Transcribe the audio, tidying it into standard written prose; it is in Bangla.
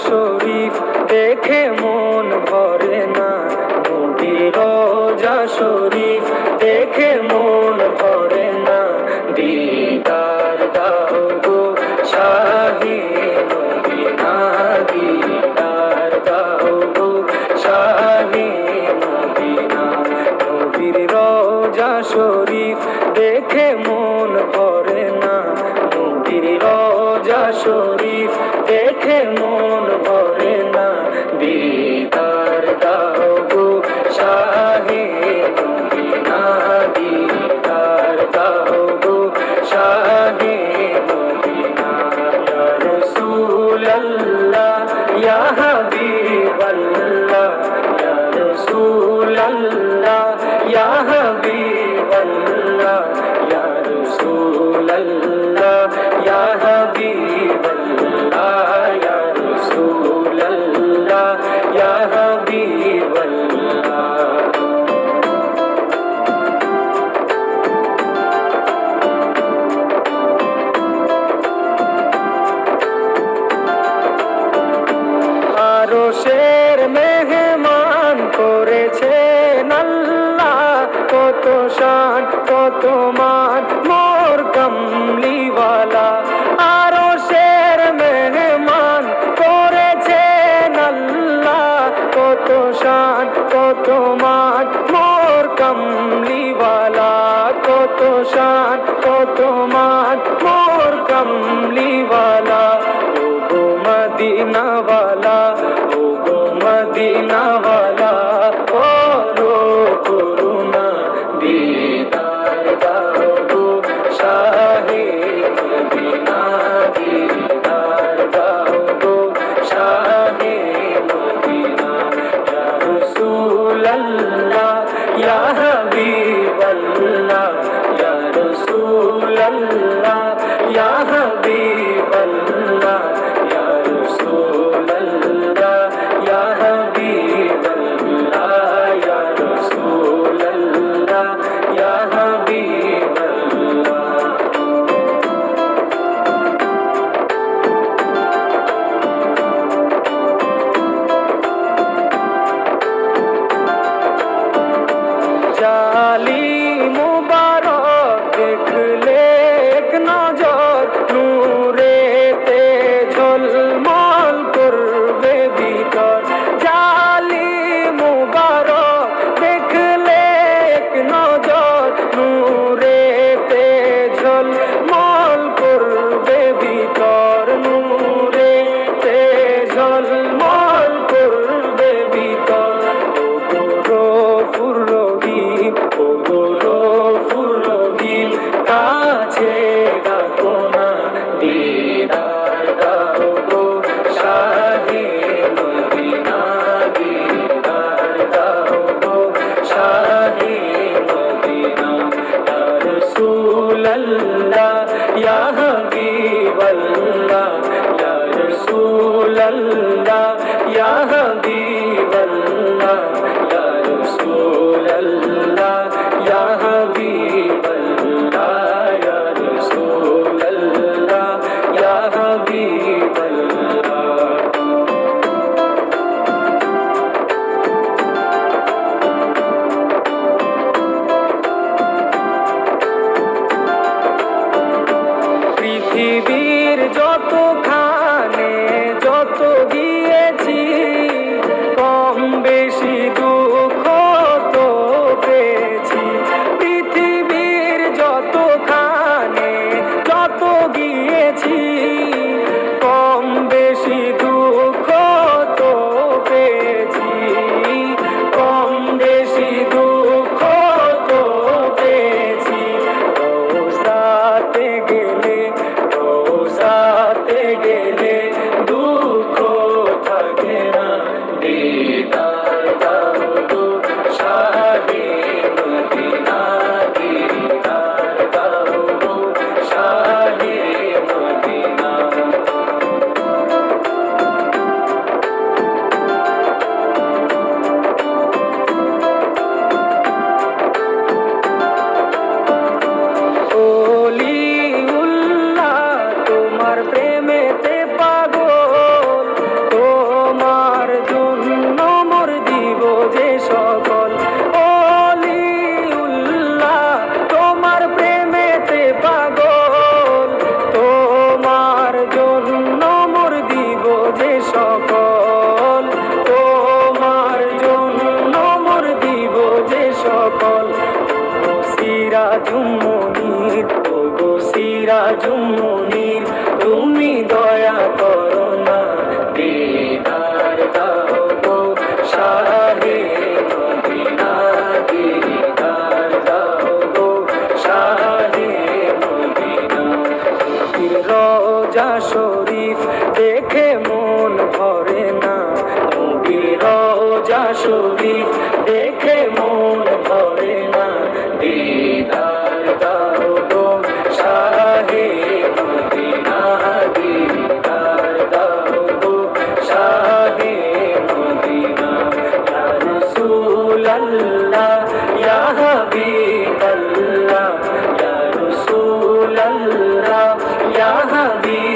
শরীফ দেখে মন ভরে না, নবীর রোজা শরীফ দেখে মন ভরে না। দিদার দাও গো শাহে মদিনা, দিদার দাও গো শাহে মদিনা। নবীর রোজা শরীফ দেখে মন ভরে না, নবীর রোজা শরীফ দেখে মন ভরে না। দিদার দাও গো শাহে মদিনা, দিদার দাও গো শাহে মদিনা। ইয়া রাসূলাল্লাহ ইয়া হাবিবাল্লাহ, ইয়া রাসূলাল্লাহ ইয়া হাবিবাল্লাহ, ইয়া রাসূলাল্লাহ ইয়া হাবিবাল্লাহ, ইয়া রাসূলাল্লাহ ইয়া হাবিবাল্লাহ। আরশের মেহমান করেছেন আল্লাহ, কত শান কত মান মোর কামলিওয়ালা। আরশের মেহমান করেছেন আল্লাহ, কত শান কত মান মোর কামলিওয়ালা, কত শান কত মান মোর কামলিওয়ালা। ও গো মদিনাওয়ালা, ও গো মদিনাওয়ালা, করো করুণা, দিদার দাও গো শাহে মদিনা, দিদার দাও গো শাহে মদিনা। ইয়া রাসূলাল্লাহ ইয়া হাবিবাল্লাহ, ইয়া রাসূলাল্লাহ ইয়া হাবিবাল্লাহ, ইয়া রাসূলাল্লাহ ইয়া হাবিবাল্লাহ, ইয়া রাসূলাল্লাহ ইয়া হাবিবাল্লাহ। জালি মুবারক দেখলে এক নজর, নূরেতে ঝলমল করবে ভিতর। জালি মুবারক দেখলে এক নজর, নূরেতে ঝলমল করবে ভিতর, নূরেতে ঝলমল করবে ভিতর। ও গো গফুর রহিম, ও গো গফুর রহিম, কাছে ডাকো না, দিদার দাও গো শাহে মদিনা, দিদার দাও গো শাহে মদিনা। ইয়া রাসূলাল্লাহ ইয়া হাবিবাল্লাহ, ইয়া রাসূলাল্লাহ ইয়া হাবিবাল্লাহ, ইয়া রাসূলাল্লাহ ইয়া হাবিবাল্লাহ, ইয়া রাসূলাল্লাহ ইয়া হাবিবাল্লাহ। পৃথিবীর যতখানে যত গিয়েছি, কম বেশি দুঃখ তো পেয়েছি। পৃথিবীর যতখানে যত গিয়েছি, কম বেশি দুঃখ তো পেয়েছি, কম বেশি দুঃখ তো পেয়েছি। রওজাতে গেলে, রওজাতে গেলে দুঃখ থাকে না, দিদার দাও গো শাহে মদিনা, দিদার দাও গো শাহে মদিনা। ওলিউল্লাহ তোমার প্রেমেতে পাগল, শরীফ দেখে মন ভরে না, নবীর রওজা শরীফ দেখে মন ভরে না। দিদার দাও গো শাহে মদিনা, দিদার দাও গো শাহে মদিনা। ইয়া রাসূলাল্লাহ ইয়া হাবিবাল্লাহ, ইয়া রাসূলাল্লাহ ইয়া হাবিবাল্লাহ।